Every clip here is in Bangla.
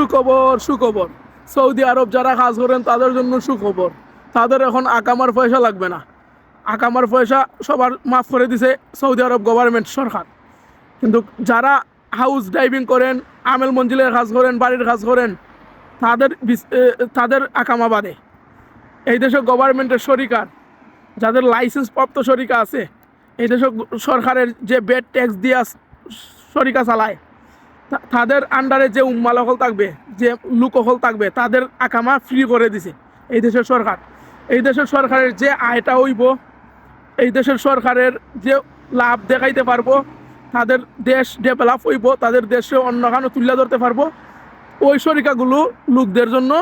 সুখবর সুখবর, সৌদি আরব যারা কাজ করেন তাদের জন্য সুখবর। তাদের এখন আকামার পয়সা লাগবে না। আকামার পয়সা সবার মাফ করে দিছে সৌদি আরব গভর্নমেন্ট সরকার। কিন্তু যারা হাউস ড্রাইভিং করেন, আমেল মঞ্জিলের কাজ করেন, বাড়ির কাজ করেন, তাদের আকামা বাদে। এই দেশে গভর্নমেন্টের সরকার যাদের লাইসেন্স প্রাপ্ত সরিকা আছে, এই দেশে সরকারের যে বেড ট্যাক্স দিয়ে সরিকা চালায়, তাদের আন্ডারে যে উম্মালকল থাকবে, যে লোকহল থাকবে, তাদের আকামা ফ্রি করে দিছে এই দেশের সরকার। এই দেশের সরকারের যে আয়টা হইব, এই দেশের সরকারের যে লাভ দেখাইতে পারবো, তাদের দেশ ডেভেলপ হইব, তাদের দেশে অন্যখানে তুলে ধরতে পারবো, ওই সরিকাগুলো লোকদের জন্য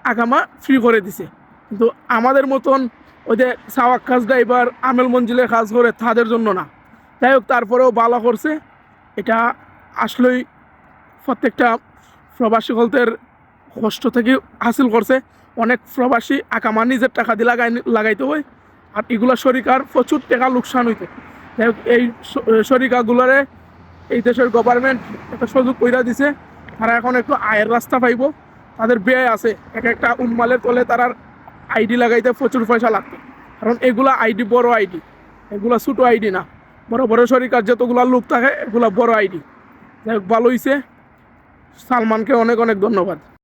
আকামা ফ্রি করে দিছে। কিন্তু আমাদের মতন ওই যে সাওয়াক কাজ ড্রাইভার, আমেল মঞ্জিলের কাজ করে, তাদের জন্য না। যাই হোক, তারপরেও ভালো করছে। এটা আসলেই প্রত্যেকটা প্রবাসী হলতের কষ্ট থেকে হাসিল করছে। অনেক প্রবাসী আকামা নিজের টাকা দিয়ে লাগাইতে হয়, আর এগুলো সরিকার প্রচুর টাকা লোকসান হইতে। যাই হোক, এই সরিকাগুলোরে এই দেশের গভর্নমেন্ট একটা সুযোগ কইরা দিছে। তারা এখন একটু আয়ের রাস্তা পাইব। তাদের ব্যয় আছে, এক একটা উন্মালের তলে তারার আইডি লাগাইতে প্রচুর পয়সা লাগতো। কারণ এগুলা আইডি বড় আইডি, এগুলা ছোটো আইডি না। বড় বড় সরিকার যতগুলা লোক থাকে, এগুলা বড় আইডি। যাই হোক, ভালো হয়েছে। সালমানকে অনেক অনেক ধন্যবাদ।